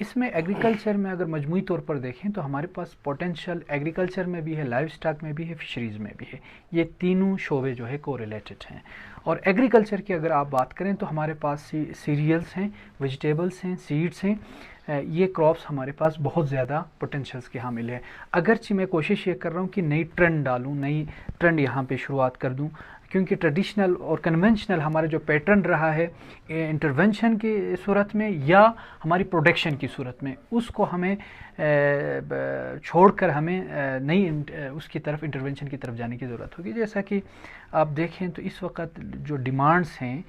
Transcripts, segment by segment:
اس میں ایگریکلچر میں اگر مجموعی طور پر دیکھیں تو ہمارے پاس پوٹینشیل ایگریکلچر میں بھی ہے، لائف سٹاک میں بھی ہے، فشریز میں بھی ہے. یہ تینوں شعبے جو ہے کو ریلیٹڈ ہیں. اور ایگریکلچر کی اگر آپ بات کریں تو ہمارے پاس سیریلز ہیں، ویجیٹیبلز ہیں، سیڈز ہیں. یہ کراپس ہمارے پاس بہت زیادہ پوٹینشیلز کے حامل ہے. اگرچہ میں کوشش یہ کر رہا ہوں کہ نئی ٹرینڈ ڈالوں، نئی ٹرینڈ یہاں پہ شروعات کر دوں، کیونکہ ٹریڈیشنل اور کنونشنل ہمارا جو پیٹرن رہا ہے انٹرونشن کی صورت میں یا ہماری پروڈکشن کی صورت میں، اس کو ہمیں چھوڑ کر ہمیں نئی اس کی طرف انٹرونشن کی طرف جانے کی ضرورت ہوگی. جیسا کہ آپ دیکھیں تو اس وقت جو ڈیمانڈز ہیں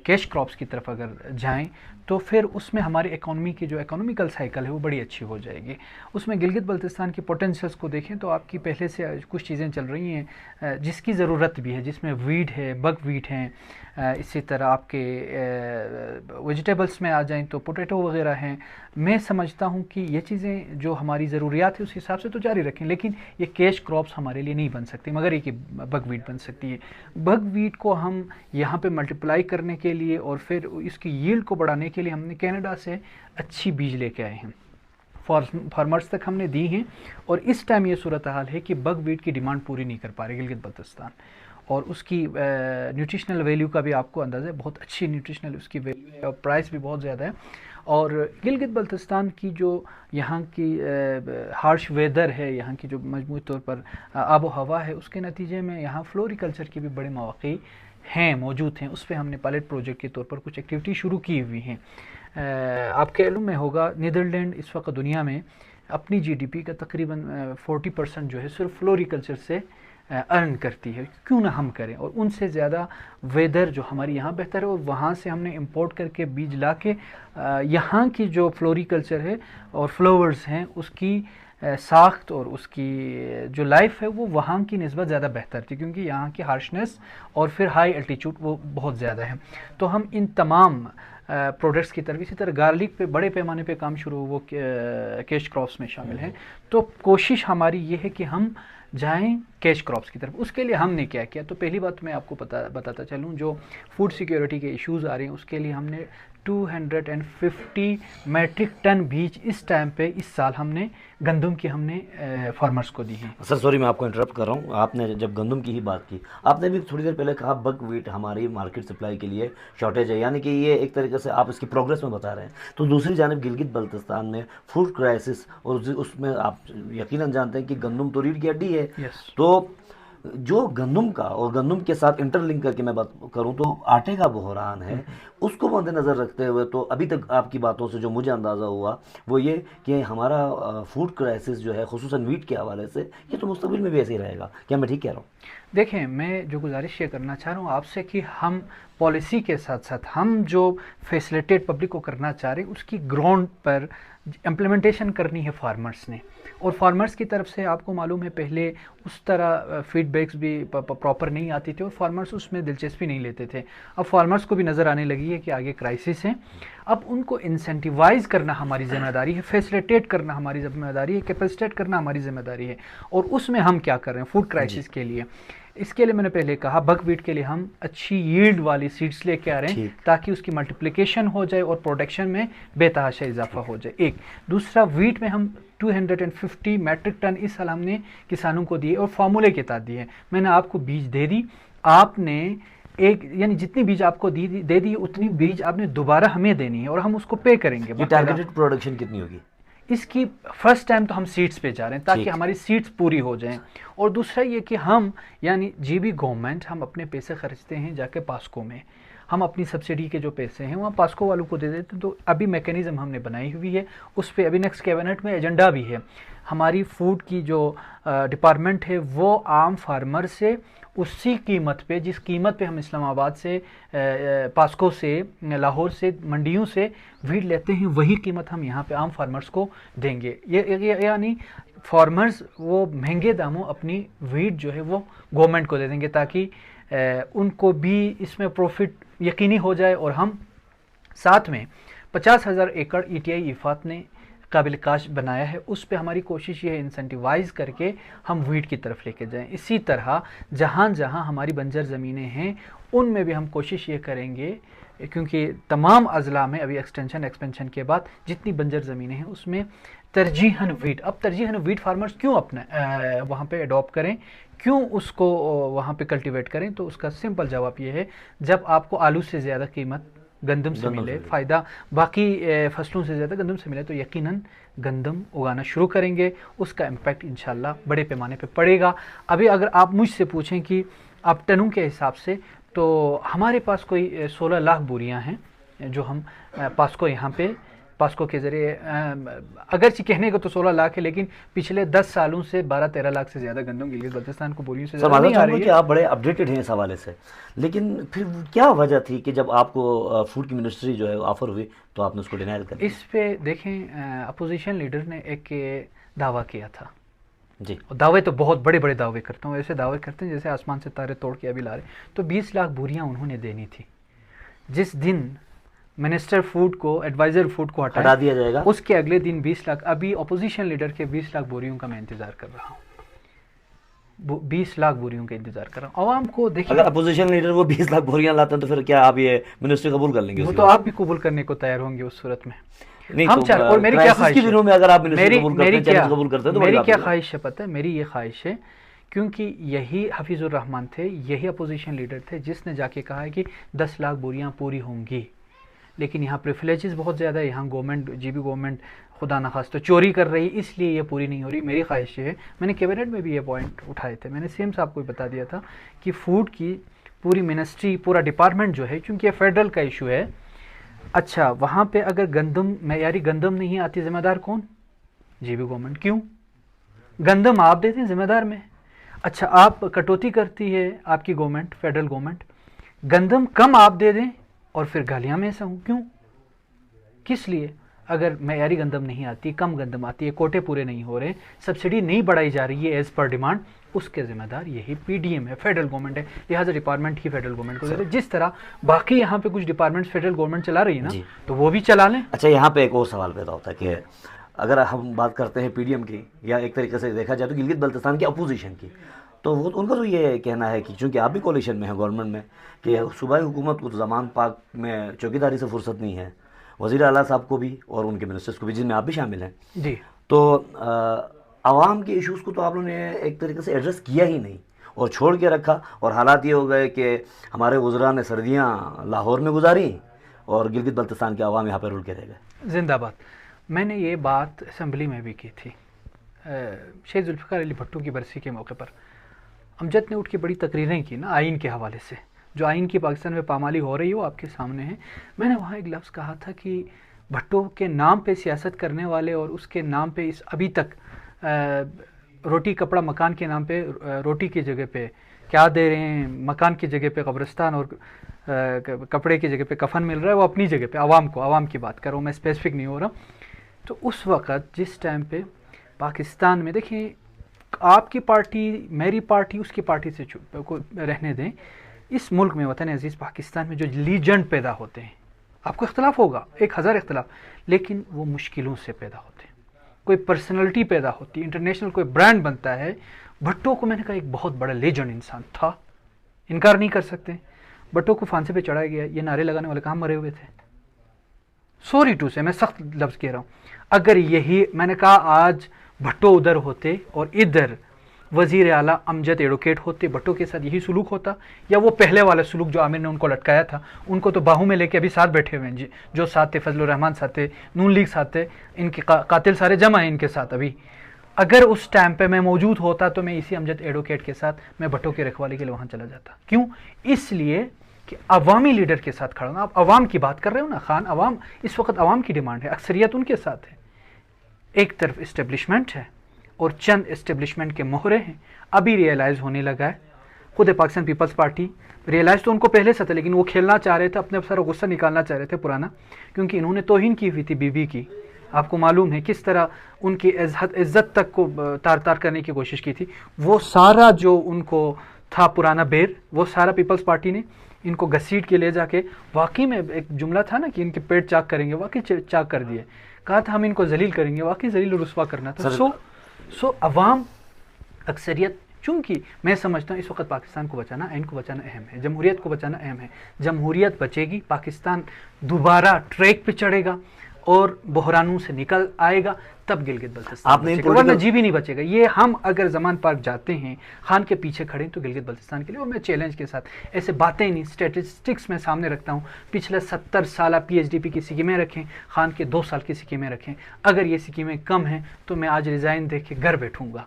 کیش کراپس کی طرف اگر جائیں تو پھر اس میں ہماری اکانومی کی جو اکانومیکل سائیکل ہے وہ بڑی اچھی ہو جائے گی. اس میں گلگت بلتستان کی پوٹینشیلز کو دیکھیں تو آپ کی پہلے سے کچھ چیزیں چل رہی ہیں جس کی ضرورت بھی ہے، جس میں ویڈ ہے، بگ ویٹ ہیں. اسی طرح آپ کے ویجیٹیبلز میں آ جائیں تو پوٹیٹو وغیرہ ہیں. میں سمجھتا ہوں کہ یہ چیزیں جو ہماری ضروریات ہے اس حساب سے تو جاری رکھیں، لیکن یہ کیش کراپس ہمارے لیے نہیں بن سکتی، مگر یہ کہ بگ ویٹ بن سکتی ہے. بگ ویٹ کو ہم یہاں پہ ملٹیپلائی کرنے کے لیے اور پھر اس کی ییلڈ کو بڑھانے کے لیے ہم نے کینیڈا سے اچھی بیج لے کے آئے ہیں، فارمرز تک ہم نے دی ہیں. اور اس ٹائم یہ صورتحال ہے کہ بگ ویٹ کی ڈیمانڈ پوری نہیں کر پا رہے گلگت بلتستان، اور اس کی نیوٹریشنل ویلیو کا بھی آپ کو اندازہ ہے، بہت اچھی نیوٹریشنل اس کی ویلیو ہے اور پرائس بھی بہت زیادہ ہے. اور گلگت بلتستان کی جو یہاں کی ہارش ویدر ہے، یہاں کی جو مجموعی طور پر آب و ہوا ہے، اس کے نتیجے میں یہاں فلوریکلچر کی بھی بڑے مواقع ہیں، موجود ہیں. اس پہ ہم نے پائلٹ پروجیکٹ کے طور پر کچھ ایکٹیویٹی شروع کی ہوئی ہیں. آپ کے علم میں ہوگا نیدرلینڈ اس وقت دنیا میں اپنی جی ڈی پی کا تقریباً 40% جو ہے صرف فلوریکلچر سے ارن کرتی ہے. کیوں نہ ہم کریں، اور ان سے زیادہ ویدر جو ہماری یہاں بہتر ہے، اور وہاں سے ہم نے امپورٹ کر کے بیج لا کے یہاں کی جو فلوریکلچر ہے اور فلاورز ہیں اس کی ساخت اور اس کی جو لائف ہے وہ وہاں کی نسبت زیادہ بہتر تھی، کیونکہ یہاں کی ہارشنس اور پھر ہائی الٹیچیوڈ وہ بہت زیادہ ہے. تو ہم ان تمام پروڈکٹس کی طرف، اسی طرح گارلک پہ بڑے پیمانے پہ کام شروع وہ کیش کراپس میں شامل ہیں. تو کوشش ہماری یہ ہے کہ ہم جائیں کیش کراپس کی طرف. اس کے لیے ہم نے کیا کیا، تو پہلی بات میں آپ کو بتاتا چلوں، جو فوڈ سیکیورٹی کے ایشوز آ رہے ہیں اس کے لیے ہم نے 250 میٹرک ٹن بیج اس ٹائم پہ اس سال ہم نے گندم کی ہم نے فارمرز کو دی ہیں. سر سوری میں آپ کو انٹرپٹ کر رہا ہوں. آپ نے جب گندم کی ہی بات کی، آپ نے بھی تھوڑی دیر پہلے کہا بگ ویٹ ہماری مارکیٹ سپلائی کے لیے شارٹیج ہے، یعنی کہ یہ ایک طریقے سے آپ اس کی پروگریس میں بتا رہے ہیں. تو دوسری جانب گلگت بلتستان میں فوڈ کرائسس، اور اس میں آپ یقیناً جانتے ہیں کہ گندم تو ریڑھ کی ہڈی ہے. تو جو گندم کا اور گندم کے ساتھ انٹر لنک کر کے میں بات کروں تو آٹے کا بحران ہے، اس کو مد نظر رکھتے ہوئے تو ابھی تک آپ کی باتوں سے جو مجھے اندازہ ہوا وہ یہ کہ ہمارا فوڈ کرائسس جو ہے خصوصاً ویٹ کے حوالے سے یہ تو مستقبل میں بھی ایسے ہی رہے گا. کیا میں ٹھیک کہہ رہا ہوں؟ دیکھیں، میں جو گزارش یہ کرنا چاہ رہا ہوں آپ سے کہ ہم پالیسی کے ساتھ ساتھ ہم جو فیسلیٹیٹ پبلک کو کرنا چاہ رہے ہیں اس کی گراؤنڈ پر امپلیمنٹیشن کرنی ہے فارمرز نے. اور فارمرز کی طرف سے آپ کو معلوم ہے پہلے اس طرح فیڈ بیکس بھی پراپر نہیں آتی تھی اور فارمرز اس میں دلچسپی نہیں لیتے تھے. اب فارمرز کو بھی نظر آنے لگی ہے کہ آگے کرائسس ہیں، اب ان کو انسینٹیوائز کرنا ہماری ذمہ داری ہے، فیسلیٹیٹ کرنا ہماری ذمہ داری ہے، کیپیسٹیٹ کرنا ہماری ذمہ داری ہے. اور اس میں ہم کیا کر رہے ہیں فوڈ کرائسس کے لیے؟ اس کے لیے میں نے پہلے کہا بگ ویٹ کے لیے ہم اچھی ییلڈ والی سیڈز لے کے آ رہے ہیں تاکہ اس کی ملٹیپلیکیشن ہو جائے اور پروڈکشن میں بے تحاشا اضافہ ہو جائے. ایک دوسرا، ویٹ میں ہم 250 میٹرک ٹن اس سال ہم نے کسانوں کو دیے اور فارمولے کے تحت دیے. میں نے آپ کو بیج دے دی، آپ نے ایک یعنی جتنی بیج آپ کو دے دی اتنی بیج آپ نے دوبارہ ہمیں دینی ہے اور ہم اس کو پے کریں گے. ٹارگیٹڈ پروڈکشن کتنی ہوگی اس کی؟ فرسٹ ٹائم تو ہم سیڈز پہ جا رہے ہیں تاکہ ہماری سیڈز پوری ہو جائیں. اور دوسرا یہ کہ ہم یعنی جی بی گورنمنٹ ہم اپنے پیسے خرچتے ہیں جا کے پاسکو میں، ہم اپنی سبسڈی کے جو پیسے ہیں وہاں پاسکو والوں کو دے دیتے ہیں. تو ابھی میکینزم ہم نے بنائی ہوئی ہے، اس پہ ابھی نیکسٹ کیبنٹ میں ایجنڈا بھی ہے. ہماری فوڈ کی جو ڈپارٹمنٹ ہے وہ عام فارمر سے اسی قیمت پہ، جس قیمت پہ ہم اسلام آباد سے، پاسکو سے، لاہور سے، منڈیوں سے ویٹ لیتے ہیں وہی قیمت ہم یہاں پہ عام فارمرز کو دیں گے. یعنی فارمرز وہ مہنگے داموں اپنی ویٹ جو ہے وہ گورنمنٹ کو دے دیں گے تاکہ ان کو بھی اس میں پروفٹ یقینی ہو جائے. اور ہم ساتھ میں 50,000 ایکڑ ETI ایفات نے قابل کاشت بنایا ہے، اس پہ ہماری کوشش یہ ہے انسینٹیوائز کر کے ہم ویٹ کی طرف لے کے جائیں. اسی طرح جہاں جہاں ہماری بنجر زمینیں ہیں ان میں بھی ہم کوشش یہ کریں گے کیونکہ تمام اضلاع میں ابھی ایکسپینشن کے بعد جتنی بنجر زمینیں ہیں اس میں ترجیحاً ویٹ، اب ترجیحاً ویٹ فارمرز کیوں اپنا وہاں پہ اڈاپٹ کریں، کیوں اس کو وہاں پہ کلٹیویٹ کریں؟ تو اس کا سمپل جواب یہ ہے، جب آپ کو آلو سے زیادہ قیمت گندم سے ملے، فائدہ باقی فصلوں سے زیادہ گندم سے ملے، تو یقیناً گندم اگانا شروع کریں گے، اس کا امپیکٹ انشاءاللہ بڑے پیمانے پہ پڑے گا۔ ابھی اگر آپ مجھ سے پوچھیں کہ آپ ٹنوں کے حساب سے، تو ہمارے پاس کوئی 16 لاکھ بوریاں ہیں جو ہم پاسکو یہاں پہ پاسکو کے ذریعے، اگرچہ کہنے کو تو 16 لاکھ ہے لیکن پچھلے 10 سالوں سے 12-13 لاکھ سے زیادہ گندم گلگت بلتستان کو بوریوں سے زیادہ نہیں آ رہی ہے۔ کہ آپ بڑے اپڈیٹڈ ہیں اس حوالے سے، لیکن پھر کیا وجہ تھی کہ جب آپ کو فوڈ کی منسٹری جو ہے آفر ہوئی تو آپ نے اس کو ڈینائل کر دیا؟ اس پہ دیکھیں، اپوزیشن لیڈر نے ایک دعویٰ کیا تھا، جی، دعوے تو بہت بڑے بڑے دعوے کرتا ہوں، ایسے دعوے کرتے ہیں جیسے آسمان سے تارے توڑ کے ابھی لا رہے، تو 20 لاکھ بوریاں انہوں نے دینی تھی۔ جس دن منسٹر فوڈ کو، ایڈوائزر فوڈ کو ہٹا دیا جائے گا، اس کے اگلے دن 20 لاکھ، ابھی اپوزیشن لیڈر کے 20 لاکھ بوریوں کا میں انتظار کر رہا ہوں، 20 لاکھ بوریوں کا انتظار کر رہا ہوں۔ عوام کو دیکھیں، اگر اپوزیشن لیڈر وہ 20 لاکھ بوریاں لاتے ہیں تو پھر کیا آپ یہ منسٹری قبول کر لیں گے؟ وہ تو آپ بھی قبول کرنے کو تیار ہوں گے اس صورت میں۔ نہیں، ہم چاہ، اور میری کیا خواہش ہے، اگر آپ منسٹری قبول کرتے ہیں، چیلنج قبول کرتے ہیں تو میری کیا خواہش ہے پتہ ہے، میری یہ خواہش ہے، کیونکہ یہی حفیظ الرحمان تھے، یہی اپوزیشن لیڈر تھے جس نے جا کے کہا ہے کہ 10 لاکھ بوریاں پوری ہوں گی، لیکن یہاں پریویلیجز بہت زیادہ ہے، یہاں گورنمنٹ، جی بی گورنمنٹ خدا نخواستہ چوری کر رہی، اس لیے یہ پوری نہیں ہو رہی۔ میری خواہش یہ ہے، میں نے کیبنٹ میں بھی یہ پوائنٹ اٹھائے تھے، میں نے سی ایم صاحب کو بتا دیا تھا کہ فوڈ کی پوری منسٹری، پورا ڈپارٹمنٹ جو ہے، چونکہ یہ فیڈرل کا ایشو ہے، اچھا وہاں پہ اگر گندم، معیاری گندم نہیں آتی، ذمہ دار کون؟ G B government. کیوں؟ گندم آپ دیتے ہیں، ذمہ دار میں۔ اچھا آپ کٹوتی کرتی ہے آپ کی گورنمنٹ، فیڈرل گورنمنٹ، گندم کم آپ دے دیں اور پھر گالیاں میں ایسا ہوں، کیوں؟ کس لیے؟ اگر معیاری گندم نہیں آتی، کم گندم آتی ہے، کوٹے پورے نہیں ہو رہے، سبسڈی نہیں بڑھائی جا رہی ہے ایز پر ڈیمانڈ، اس کے ذمہ دار یہی پی ڈی ایم ہے، فیڈرل گورنمنٹ ہے، لہٰذا ڈپارٹمنٹ ہی فیڈرل گورنمنٹ کو دے رہے، جس طرح باقی یہاں پہ کچھ ڈپارٹمنٹ فیڈرل گورنمنٹ چلا رہی ہے نا، تو وہ بھی چلا لیں۔ اچھا، یہاں پہ ایک اور سوال پیدا ہوتا ہے کہ اگر ہم بات کرتے ہیں پی ڈی ایم کی، یا ایک طریقے سے دیکھا جائے تو گلگت بلتستان کی اپوزیشن کی، تو ان کا تو یہ کہنا ہے کہ چونکہ آپ بھی کولیشن میں ہیں گورنمنٹ میں، کہ صوبائی حکومت کو زمان پاک میں چوکیداری سے فرصت نہیں ہے، وزیر اعلیٰ صاحب کو بھی اور ان کے منسٹرز کو بھی، جن میں آپ بھی شامل ہیں، جی، تو عوام کے ایشوز کو تو آپ نے ایک طریقے سے ایڈریس کیا ہی نہیں اور چھوڑ کے رکھا، اور حالات یہ ہو گئے کہ ہمارے وزراء نے سردیاں لاہور میں گزاری اور گلگت بلتستان کے عوام یہاں پہ رول کے رہ گئے۔ زندہ باد۔ میں نے یہ بات اسمبلی میں بھی کی تھی، شہید ذوالفقار علی بھٹو کی برسی کے موقع پر امجد نے اٹھ کے بڑی تقریریں کی نا آئین کے حوالے سے، جو آئین کی پاکستان میں پامالی ہو رہی ہے وہ آپ کے سامنے ہے۔ میں نے وہاں ایک لفظ کہا تھا کہ بھٹو کے نام پہ سیاست کرنے والے اور اس کے نام پہ ابھی تک روٹی کپڑا مکان کے نام پہ روٹی کی جگہ پہ کیا دے رہے ہیں، مکان کی جگہ پہ قبرستان اور کپڑے کی جگہ پہ کفن مل رہا ہے، وہ اپنی جگہ پہ عوام کی بات کر رہا ہوں، میں اسپیسیفک نہیں ہو رہا۔ تو اس وقت جس ٹائم پہ پاکستان میں، دیکھیں آپ کی پارٹی، میری پارٹی، اس کی پارٹی سے رہنے دیں، اس ملک میں، وطن عزیز پاکستان میں جو لیجنڈ پیدا ہوتے ہیں، آپ کو اختلاف ہوگا، 1000 اختلاف، لیکن وہ مشکلوں سے پیدا ہوتے ہیں، کوئی پرسنالٹی پیدا ہوتی ہے، انٹرنیشنل کوئی برانڈ بنتا ہے۔ بھٹو کو میں نے کہا ایک بہت بڑا لیجنڈ انسان تھا، انکار نہیں کر سکتے۔ بھٹو کو پھانسی پہ چڑھایا گیا، یہ نعرے لگانے والے کہاں مرے ہوئے تھے؟ سوری ٹو سے، میں سخت لفظ کہہ رہا ہوں، اگر یہی میں نے کہا آج بھٹو ادھر ہوتے اور ادھر وزیر اعلیٰ امجد ایڈوکیٹ ہوتے، بھٹو کے ساتھ یہی سلوک ہوتا، یا وہ پہلے والا سلوک جو عامر نے ان کو لٹکایا تھا، ان کو تو باہوں میں لے کے ابھی ساتھ بیٹھے ہوئے ہیں، جو ساتھ تھے، فضل الرحمان ساتھ تھے، نون لیگ ساتھ تھے، ان کے قاتل سارے جمع ہیں ان کے ساتھ ابھی۔ اگر اس ٹائم پہ میں موجود ہوتا تو میں اسی امجد ایڈوکیٹ کے ساتھ میں بھٹو کے رکھوالی کے لیے وہاں چلا جاتا۔ کیوں؟ اس لیے کہ عوامی لیڈر کے ساتھ کھڑا ہوں۔ آپ عوام کی بات کر رہے ہو نا خان، عوام اس وقت عوام کی ڈیمانڈ ہے، اکثریت ان کے ساتھ ہے، ایک طرف اسٹیبلشمنٹ ہے اور چند اسٹیبلشمنٹ کے مہرے ہیں، ابھی ریئلائز ہونے لگا ہے۔ خود پاکستان پیپلز پارٹی ریئلائز تو ان کو پہلے سے تھا، لیکن وہ کھیلنا چاہ رہے تھے، اپنے سارا غصہ نکالنا چاہ رہے تھے پرانا، کیونکہ انہوں نے توہین کی ہوئی تھی بی بی کی، آپ کو معلوم ہے کس طرح ان کی عزت تک کو تار تار کرنے کی کوشش کی تھی، وہ سارا جو ان کو تھا پرانا بیر، وہ سارا پیپلز پارٹی نے ان کو گھسیٹ کے لے جا کے، واقعی میں ایک جملہ تھا نا کہ ان کے پیٹ چاک کریں گے، واقعی چاک کر دیے، کہا تھا ہم ان کو ذلیل کریں گے، واقعی ذلیل و رسوا کرنا تھا۔ سو عوام اکثریت چونکہ میں سمجھتا ہوں اس وقت پاکستان کو بچانا، آئین کو بچانا اہم ہے، جمہوریت کو بچانا اہم ہے. جمہوریت بچے گی، پاکستان دوبارہ ٹریک پہ چڑھے گا اور بحرانوں سے نکل آئے گا، تب گلگت بلتستان بچے گا، ورنہ جی بھی نہیں بچے گا. یہ ہم اگر زمان پارک جاتے ہیں، خان کے پیچھے کھڑے ہیں تو گلگت بلتستان کے لیے، اور میں چیلنج کے ساتھ ایسے باتیں نہیں، اسٹیٹسٹکس میں سامنے رکھتا ہوں. پچھلے 70 سالہ پی ایچ ڈی پی کی اسکیمیں رکھیں، خان کے 2 سال کی اسکیمیں رکھیں. اگر یہ اسکیمیں کم ہیں تو میں آج ریزائن دے کے گھر بیٹھوں گا.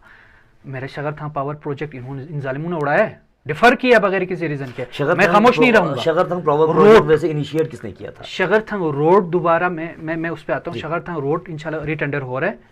میرے شگرتھاں پاور پروجیکٹ ان ظالموں نے اڑایا ہے، ڈیفر کیا بغیر کسی ریزن کے. میں خاموش نہیں رہوں گا. شگرتھنگ پاور پروجیکٹ ویسے انیشیٹ کس نے کیا تھا؟ شگرتھنگ روڈ دوبارہ میں اس پہ آتا ہوں. شگرتھنگ روڈ انشاءاللہ ریٹینڈر ہو رہا ہے.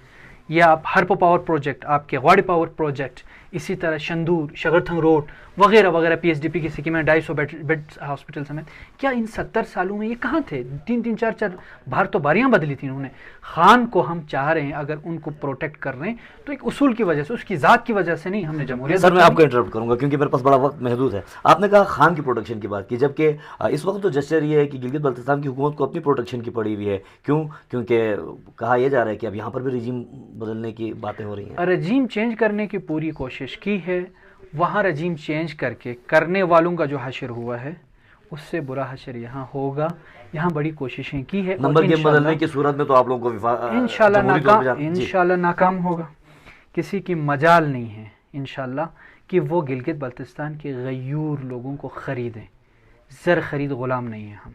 یا آپ ہرپو پاور پروجیکٹ، آپ کے غواڑی پاور پروجیکٹ، اسی طرح شندور، شگرتھنگ روڈ وغیرہ وغیرہ، پی ایچ ڈی پی کی اسکیمیں 250 بیڈ ہاسپٹل سمیت. کیا ان 70 سالوں میں یہ کہاں تھے؟ 3 4 بار تو باریاں بدلی تھیں انہوں نے. خان کو ہم چاہ رہے ہیں، اگر ان کو پروٹیکٹ کر رہے ہیں تو ایک اصول کی وجہ سے، اس کی ذات کی وجہ سے نہیں. ہم نے جمہوریت. سر میں آپ کو انٹرپٹ کروں گا کیونکہ میرے پاس بڑا وقت محدود ہے. آپ نے کہا خان کی پروٹیکشن کی بات کی، جبکہ اس وقت تو جسچر یہ ہے کہ گلگت بلتستان کی حکومت کو اپنی پروٹیکشن کی پڑی ہوئی ہے. کیوں؟ کیونکہ کہا یہ جا رہا ہے کہ اب یہاں پر بھی رجیم بدلنے کی باتیں ہو رہی ہیں. رجیم چینج کرنے کی پوری کوشش کی ہے. وہاں رجیم چینج کر کے کرنے والوں کا جو حشر ہوا ہے اس سے برا حشر یہاں ہوگا. یہاں بڑی کوششیں کی ہے، نمبر گیم بدلنے کی صورت میں تو آپ لوگوں کو انشاءاللہ ناکام ہوگا. کسی کی مجال نہیں ہے انشاءاللہ کہ وہ گلگت بلتستان کے غیور لوگوں کو خریدیں. زر خرید غلام نہیں ہیں ہم.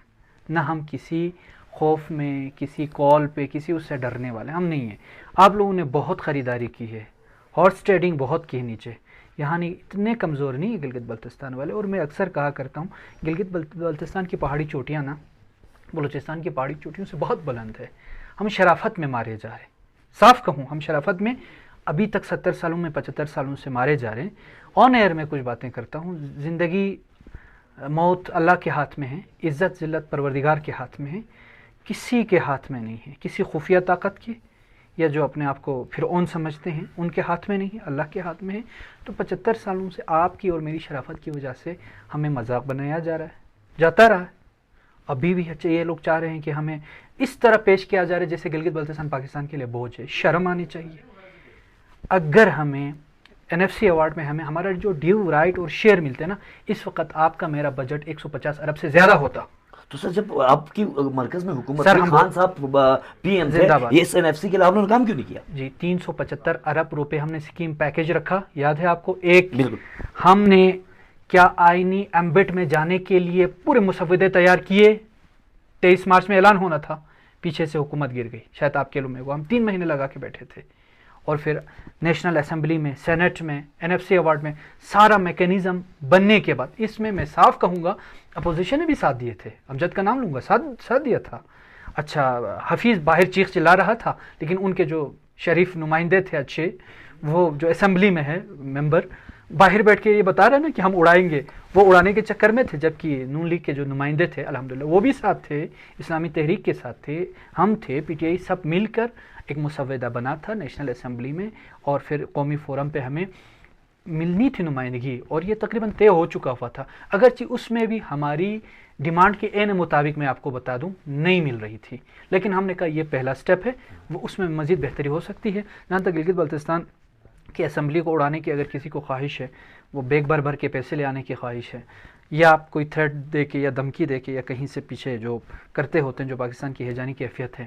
نہ ہم کسی خوف میں، کسی کال پہ، کسی اس سے ڈرنے والے ہم نہیں ہیں. آپ لوگوں نے بہت خریداری کی ہے، ہارس ٹریڈنگ بہت کی نیچے. یہاں نہیں، اتنے کمزور نہیں ہے گلگت بلتستان والے. اور میں اکثر کہا کرتا ہوں گلگت بلتستان کی پہاڑی چوٹیاں نا بلوچستان کی پہاڑی چوٹیوں سے بہت بلند ہے. ہم شرافت میں مارے جا رہے ہیں. صاف کہوں، ہم شرافت میں ابھی تک 70 سالوں میں 75 سالوں سے مارے جا رہے ہیں. آن ایئر میں کچھ باتیں کرتا ہوں. زندگی موت اللہ کے ہاتھ میں ہے، عزت ذلت پروردگار کے ہاتھ میں ہے، کسی کے ہاتھ میں نہیں ہے. کسی خفیہ طاقت کے یا جو اپنے آپ کو پھر اون سمجھتے ہیں ان کے ہاتھ میں نہیں ہے، اللہ کے ہاتھ میں ہے. تو 75 سالوں سے آپ کی اور میری شرافت کی وجہ سے ہمیں مذاق بنایا جا رہا ہے، جاتا رہا ہے. ابھی بھی یہ لوگ چاہ رہے ہیں کہ ہمیں اس طرح پیش کیا جا رہا ہے جیسے گلگت بلتستان پاکستان کے لیے بوجھ ہے. شرم آنی چاہیے. اگر ہمیں NFC ایوارڈ میں ہمیں ہمارا جو ڈیو رائٹ اور شیئر ملتے ہیں نا، اس وقت آپ کا میرا بجٹ 150 ارب سے زیادہ ہوتا. تو سر جب آپ کی مرکز میں حکومت ہے، خان صاحب پی ایم تھے، اس NFC کے لیے آپ نے کام کیوں نہیں کیا؟ جی 375 ارب روپے ہم نے اسکیم پیکیج رکھا، یاد ہے آپ کو. ایک ہم نے کیا آئینی ایمبٹ میں جانے کے لیے پورے مسودے تیار کیے. 23 مارچ میں اعلان ہونا تھا، پیچھے سے حکومت گر گئی. شاید آپ کے علم میں وہ ہم 3 مہینے لگا کے بیٹھے تھے. اور پھر نیشنل اسمبلی میں، سینٹ میں، NFC ایوارڈ میں سارا میکینزم بننے کے بعد، اس میں میں صاف کہوں گا اپوزیشن نے بھی ساتھ دیے تھے. امجد کا نام لوں گا، ساتھ دیا تھا. اچھا حفیظ باہر چیخ چلا رہا تھا، لیکن ان کے جو شریف نمائندے تھے اچھے، وہ جو اسمبلی میں ہے ممبر، باہر بیٹھ کے یہ بتا رہا نا کہ ہم اڑائیں گے، وہ اڑانے کے چکر میں تھے. جبکہ نون لیگ کے جو نمائندے تھے الحمدللہ وہ بھی ساتھ تھے، اسلامی تحریک کے ساتھ تھے، ہم تھے، PTI، سب مل کر ایک مسودہ بنا تھا نیشنل اسمبلی میں. اور پھر قومی فورم پہ ہمیں ملنی تھی نمائندگی، اور یہ تقریباً طے ہو چکا ہوا تھا. اگرچہ اس میں بھی ہماری ڈیمانڈ کے عین مطابق میں آپ کو بتا دوں نہیں مل رہی تھی، لیکن ہم نے کہا یہ پہلا سٹیپ ہے، وہ اس میں مزید بہتری ہو سکتی ہے. جہاں تک گلگت بلتستان کی اسمبلی کو اڑانے کی اگر کسی کو خواہش ہے، وہ بیگ بھر کے پیسے لے آنے کی خواہش ہے، یا آپ کوئی تھریٹ دے کے یا دھمکی دے کے یا کہیں سے پیچھے جو کرتے ہوتے ہیں جو پاکستان کی ہیجانی کیفیت ہے،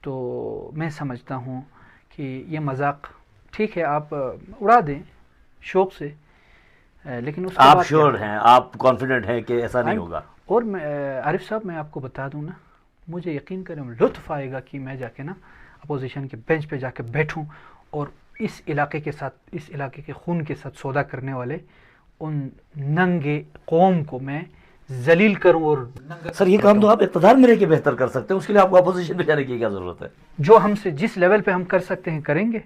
تو میں سمجھتا ہوں کہ یہ مذاق ٹھیک ہے، آپ اڑا دیں شوق سے، لیکن اس آپ شیور ہیں، آپ کانفیڈنٹ ہیں کہ ایسا نہیں ہوگا؟ اور عارف صاحب میں آپ کو بتا دوں نا، مجھے یقین کریں لطف آئے گا کہ میں جا کے نا اپوزیشن کے بینچ پہ جا کے بیٹھوں اور اس علاقے کے ساتھ، اس علاقے کے خون کے ساتھ سودا کرنے والے ان ننگے قوم کو میں ذلیل کروں. اور سر یہ کام تو آپ اقتدار میں رہ کے بہتر کر سکتے ہیں، اس کے لیے آپ کو اپوزیشن پہ جانے کی کیا ضرورت ہے؟ جو ہم سے جس لیول پہ ہم کر سکتے ہیں کریں گے،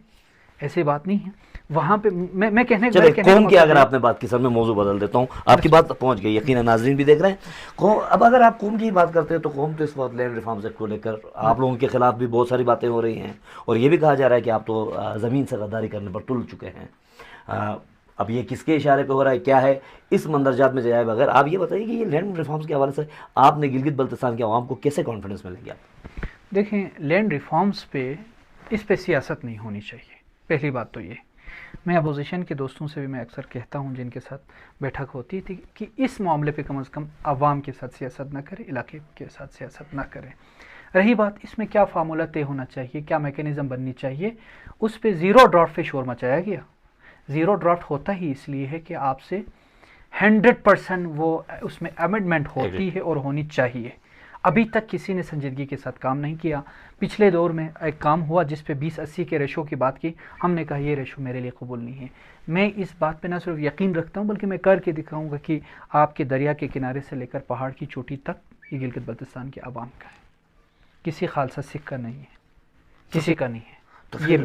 ایسی بات نہیں ہے. وہاں پہ میں کہنے قوم کی اگر آپ نے بات کی، سر میں موضوع بدل دیتا ہوں، آپ کی بات پہنچ گئی، یقیناً ناظرین بھی دیکھ رہے ہیں. اب اگر آپ قوم کی بات کرتے ہیں تو قوم تو اس وقت لینڈ ریفارمز ایکٹ کو لے کر آپ لوگوں کے خلاف بھی بہت ساری باتیں ہو رہی ہیں، اور یہ بھی کہا جا رہا ہے کہ آپ تو زمین سے غداری کرنے پر تل چکے ہیں. اب یہ کس کے اشارے پہ ہو رہا ہے، کیا ہے، اس مندرجات میں جائے بغیر آپ یہ بتائیے کہ یہ لینڈ ریفارمز کے حوالے سے آپ نے گلگت بلتستان کے عوام کو کیسے کانفیڈنس ملے گا؟ دیکھیں لینڈ ریفارمز پہ، اس پہ سیاست نہیں ہونی چاہیے. پہلی بات تو یہ میں اپوزیشن کے دوستوں سے بھی میں اکثر کہتا ہوں جن کے ساتھ بیٹھک ہوتی تھی کہ اس معاملے پہ کم از کم عوام کے ساتھ سیاست نہ کرے، علاقے کے ساتھ سیاست نہ کرے۔ رہی بات اس میں کیا فارمولہ طے ہونا چاہیے، کیا میکینزم بننی چاہیے، اس پہ زیرو ڈرافٹ پہ شور مچایا گیا۔ زیرو ڈرافٹ ہوتا ہی اس لیے ہے کہ آپ سے 100% وہ اس میں امینڈمنٹ ہوتی ہے اور ہونی چاہیے۔ ابھی تک کسی نے سنجیدگی کے ساتھ کام نہیں کیا۔ پچھلے دور میں ایک کام ہوا جس پہ 20-80 کے ریشو کی بات کی، ہم نے کہا یہ ریشو میرے لیے قبول نہیں ہے۔ میں اس بات پہ نہ صرف یقین رکھتا ہوں بلکہ میں کر کے دکھاؤں گا کہ آپ کے دریا کے کنارے سے لے کر پہاڑ کی چوٹی تک یہ گلگت بلتستان کے عوام کا ہے، کسی خالصہ سکھ کا نہیں ہے، کسی کا نہیں ہے۔ یہ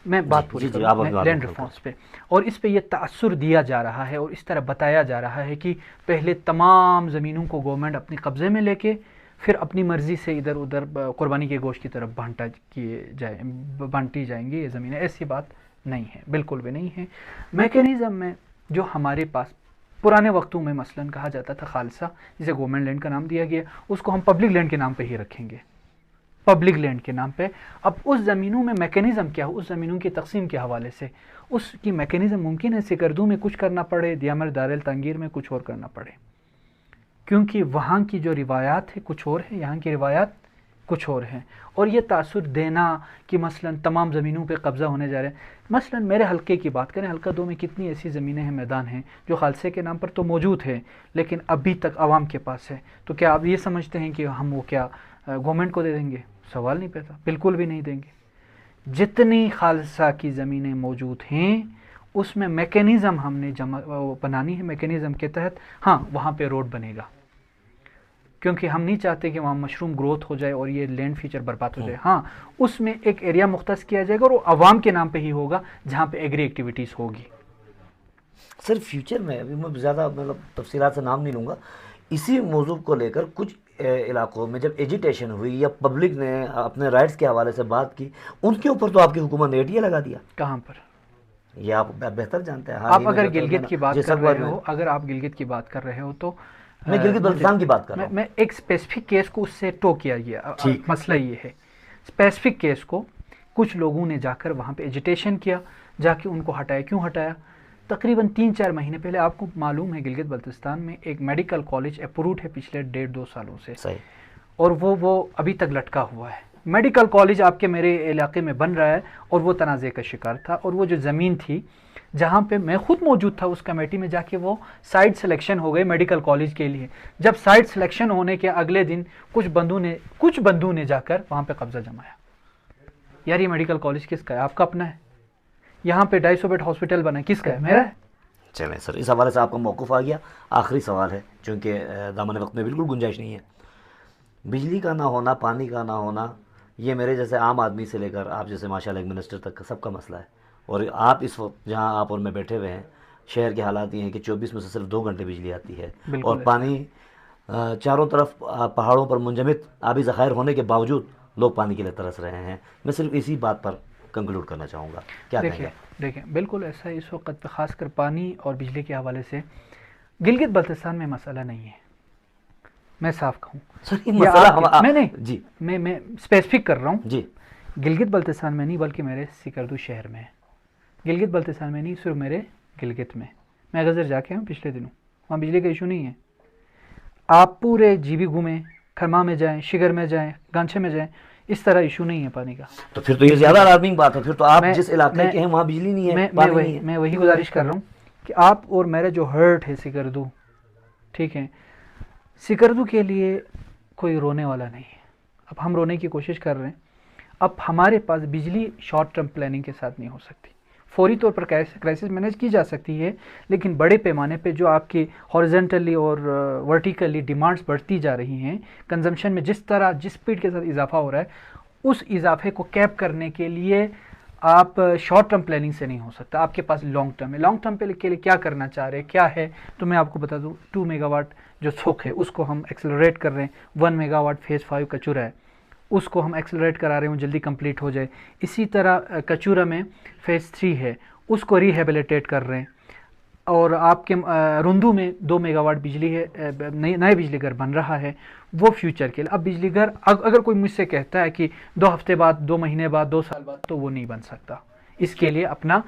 میں بات پوری کروں لینڈ ریفارمس پہ، اور اس پہ یہ تأثر دیا جا رہا ہے اور اس طرح بتایا جا رہا ہے کہ پہلے تمام زمینوں کو گورنمنٹ اپنے قبضے میں لے کے پھر اپنی مرضی سے ادھر ادھر قربانی کے گوشت کی طرف بانٹی جائیں گی یہ زمینیں۔ ایسی بات نہیں ہے، بالکل بھی نہیں ہے۔ میکینزم میں جو ہمارے پاس پرانے وقتوں میں مثلاً کہا جاتا تھا خالصہ، جسے گورنمنٹ لینڈ کا نام دیا گیا، اس کو ہم پبلک لینڈ کے نام پہ ہی رکھیں گے، پبلک لینڈ کے نام پہ۔ اب اس زمینوں میں میکینزم کیا ہو، اس زمینوں کی تقسیم کے حوالے سے اس کی میکینزم ممکن ہے سکردو میں کچھ کرنا پڑے، دیامر دار التنگیر میں کچھ اور کرنا پڑے، کیونکہ وہاں کی جو روایات ہے کچھ اور ہے، یہاں کی روایات کچھ اور ہیں۔ اور یہ تاثر دینا کہ مثلاً تمام زمینوں پہ قبضہ ہونے جا رہے ہیں، مثلاً میرے حلقے کی بات کریں، حلقہ 2 میں کتنی ایسی زمینیں ہیں، میدان ہیں جو خالصے کے نام پر تو موجود ہے لیکن ابھی تک عوام کے پاس ہے۔ تو کیا آپ یہ سمجھتے ہیں کہ ہم وہ کیا گورنمنٹ کو دے دیں گے؟ سوال نہیں پیدا، بالکل بھی نہیں دیں گے۔ جتنی خالصہ کی زمینیں موجود ہیں اس میں میکینزم ہم نے بنانی ہے، میکینزم کے تحت ہاں وہاں پہ روڈ بنے گا، کیونکہ ہم نہیں چاہتے کہ وہاں مشروم گروتھ ہو جائے اور یہ لینڈ فیچر برباد ہو جائے۔ ہاں اس میں ایک ایریا مختص کیا جائے گا اور وہ عوام کے نام پہ ہی ہوگا جہاں پہ ایگری ایکٹیویٹیز ہوگی۔ سر فیوچر میں ابھی میں زیادہ تفصیلات سے نام نہیں لوں گا، اسی موضوع کو لے کر کچھ علاقوں میں جب ایجیٹیشن ہوئی یا پبلک نے اپنے رائٹس کے حوالے سے بات کی، ان کے اوپر تو آپ کی حکومت نے ایٹیا لگا دیا۔ کہاں پر؟ یہ آپ بہتر جانتے ہیں۔ آپ اگر گلگت کی بات کر رہے ہو، اگر آپ گلگت کی بات کر رہے ہو تو میں گلگت بلتستان کی بات کر رہا ہوں۔ میں ایک اسپیسیفک کیس کو اس سے ٹو کیا گیا۔ مسئلہ یہ ہے اسپیسیفک کیس کو کچھ لوگوں نے جا کر وہاں پہ ایجیٹیشن کیا، جا کے ان کو ہٹایا۔ کیوں ہٹایا؟ تقریباً 3-4 مہینے پہلے آپ کو معلوم ہے گلگت بلتستان میں ایک میڈیکل کالج اپروڈ ہے پچھلے 1.5-2 سالوں سے، اور وہ ابھی تک لٹکا ہوا ہے۔ میڈیکل کالج آپ کے میرے علاقے میں بن رہا ہے اور وہ تنازع کا شکار تھا، اور وہ جو زمین تھی جہاں پہ میں خود موجود تھا اس کمیٹی میں، جا کے وہ سائٹ سلیکشن ہو گئے میڈیکل کالج کے لیے۔ جب سائٹ سلیکشن ہونے کے اگلے دن کچھ بندوں نے جا کر وہاں پہ قبضہ جمایا۔ یار یہ میڈیکل کالج کس کا ہے؟ آپ کا اپنا ہے؟ یہاں پہ 250 بیڈ ہاسپٹل بنا کس کا ہے؟ میرا ہے۔ چلیں سر اس حوالے سے آپ کا موقف آ گیا۔ آخری سوال ہے چونکہ دامن وقت میں بالکل گنجائش نہیں ہے، بجلی کا نہ ہونا، پانی کا نہ ہونا، یہ میرے جیسے عام آدمی سے لے کر آپ جیسے ماشاء اللہ ایک منسٹر تک سب کا مسئلہ ہے۔ اور آپ اس وقت جہاں آپ اور میں بیٹھے ہوئے ہیں، شہر کے حالات یہ ہیں کہ 24 میں سے صرف 2 گھنٹے بجلی آتی ہے، اور پانی چاروں طرف پہاڑوں پر منجمد آبی ذخائر ہونے کے باوجود لوگ پانی کے لیے ترس رہے ہیں۔ میں صرف اسی بات پر کنکلوڈ کرنا چاہوں گا، کیا کہیں گے؟ دیکھیں بالکل ایسا ہے، اس وقت پہ خاص کر پانی اور بجلی کے حوالے سے گلگت بلتستان میں مسئلہ نہیں ہے، میں صاف کہوں۔ میں اسپیسیفک کر رہا ہوں جی، گلگت بلتستان میں نہیں بلکہ میرے سکردو شہر میں ہے۔ گلگت بلتستان میں نہیں، صرف میرے گلگت میں غزر جا کے ہوں پچھلے دنوں، وہاں بجلی کا ایشو نہیں ہے۔ آپ پورے جی بی گھومیں، کھرما میں جائیں، شگر میں جائیں، گانچھے میں جائیں، اس طرح ایشو نہیں ہے پانی کا۔ تو پھر تو یہ زیادہ الارمنگ بات ہے، پھر تو آپ جس علاقے کے ہیں وہاں بجلی نہیں ہے، پانی نہیں ہے۔ میں وہی گزارش کر رہا ہوں کہ آپ اور میرا جو ہرٹ ہے سکردو، ٹھیک ہے، سکردو کے لیے کوئی رونے والا نہیں ہے۔ اب ہم رونے کی کوشش کر رہے ہیں۔ اب ہمارے پاس بجلی شارٹ ٹرم پلاننگ کے ساتھ نہیں ہو سکتی، فوری طور پر کرائسس مینیج کی جا سکتی ہے، لیکن بڑے پیمانے پہ جو آپ کی ہارزنٹلی اور ورٹیکلی ڈیمانڈز بڑھتی جا رہی ہیں، کنزمپشن میں جس سپیڈ کے ساتھ اضافہ ہو رہا ہے، اس اضافے کو کیپ کرنے کے لیے آپ شارٹ ٹرم پلاننگ سے نہیں ہو سکتا، آپ کے پاس لانگ ٹرم ہے۔ لانگ ٹرم کے لیے کیا کرنا چاہ رہے ہیں، کیا ہے، تو میں آپ کو بتا دوں 2 میگا واٹ جو سوکھ ہے اس کو ہم ایکسلریٹ کر رہے ہیں۔ 1 میگا واٹ فیز 5 کچورا ہے، اس کو ہم ایکسلریٹ کرا رہے ہیں، جلدی کمپلیٹ ہو جائے۔ اسی طرح کچورا میں فیز 3 ہے، اس کو ریہیبلیٹیٹ کر رہے ہیں۔ اور آپ کے رندو میں 2 میگا واٹ بجلی ہے، نئے بجلی گھر بن رہا ہے، وہ فیوچر کے لیے۔ اب بجلی گھر اگر کوئی مجھ سے کہتا ہے کہ 2 ہفتے بعد، 2 مہینے بعد، 2 سال بعد، تو وہ نہیں بن سکتا۔ اس کے لیے اپنا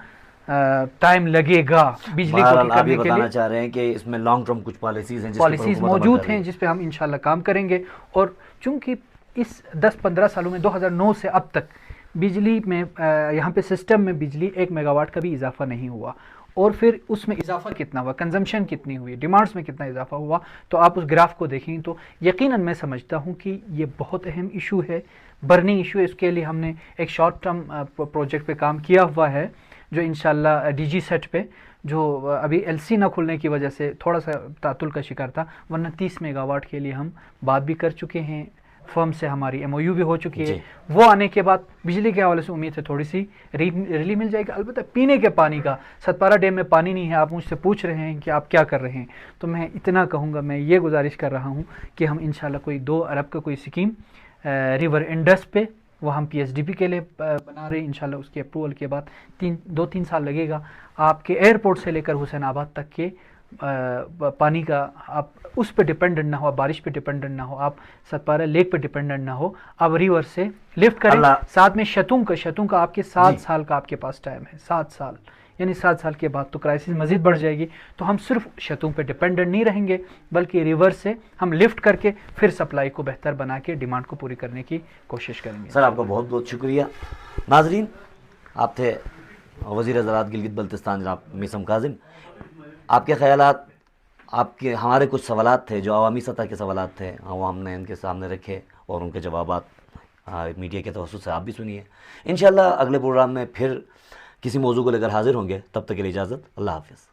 ٹائم لگے گا بجلی کو بہرحال آپ کرنے یہ کے بتانا لیے. چاہ رہے ہیں کہ اس میں لانگ ٹرم کچھ پالیسیز ہیں پالیسیز موجود ہیں جس پہ ہم انشاءاللہ کام کریں گے. اور چونکہ اس 10-15 سالوں میں 2009 سے اب تک بجلی میں یہاں پہ سسٹم میں بجلی 1 میگا واٹ کا بھی اضافہ نہیں ہوا, اور پھر اس میں اضافہ کتنا ہوا, کنزمپشن کتنی ہوئی, ڈیمانڈس میں کتنا اضافہ ہوا, تو آپ اس گراف کو دیکھیں تو یقیناً میں سمجھتا ہوں کہ یہ بہت اہم ایشو ہے, برننگ ایشو ہے. اس کے لیے ہم نے ایک شارٹ ٹرم پروجیکٹ پہ کام کیا ہوا ہے جو انشاءاللہ ڈی جی سیٹ پہ, جو ابھی ایل سی نہ کھلنے کی وجہ سے تھوڑا سا تعطل کا شکار تھا, ورنہ 30 میگا واٹ کے لیے ہم بات بھی کر چکے ہیں, فرم سے ہماری ایم او یو بھی ہو چکی ہے. وہ آنے کے بعد بجلی کے حوالے سے امید ہے تھوڑی سی ریلیف مل جائے گی. البتہ پینے کے پانی کا, ستپارہ ڈیم میں پانی نہیں ہے, آپ مجھ سے پوچھ رہے ہیں کہ آپ کیا کر رہے ہیں, تو میں اتنا کہوں گا, میں یہ گزارش کر رہا ہوں کہ ہم انشاءاللہ کوئی 2 ارب کا کوئی سکیم ریور انڈس پہ, وہ ہم پی ایس ڈی پی کے لیے بنا رہے ہیں انشاءاللہ. اس کے اپروول کے بعد 2-3 سال لگے گا. آپ کے ایئرپورٹ سے لے کر حسین آباد تک کے پانی کا آپ اس پہ ڈپینڈنٹ نہ ہو, آپ بارش پہ ڈپینڈنٹ نہ ہو, آپ ستپارہ لیک پہ ڈپینڈنٹ نہ ہو, آپ ریور سے لفٹ کریں. ساتھ میں شتوں کا آپ کے 7 سال کا آپ کے پاس ٹائم ہے, 7 سال, یعنی 7 سال کے بعد تو کرائسس مزید بڑھ جائے گی. تو ہم صرف شتوں پہ ڈپینڈنٹ نہیں رہیں گے, بلکہ ریور سے ہم لفٹ کر کے پھر سپلائی کو بہتر بنا کے ڈیمانڈ کو پوری کرنے کی کوشش کریں گے. سر آپ کا بہت بہت شکریہ. ناظرین, آپ تھے وزیر زراعت گلگت بلتستان جناب میثم کاظم. آپ کے خیالات, آپ کے ہمارے کچھ سوالات تھے جو عوامی سطح کے سوالات تھے, وہ ہم نے ان کے سامنے رکھے اور ان کے جوابات میڈیا کے توسط سے آپ بھی سنیے. انشاءاللہ اگلے پروگرام میں پھر کسی موضوع کو لے کر حاضر ہوں گے. تب تک کے لیے اجازت, اللہ حافظ.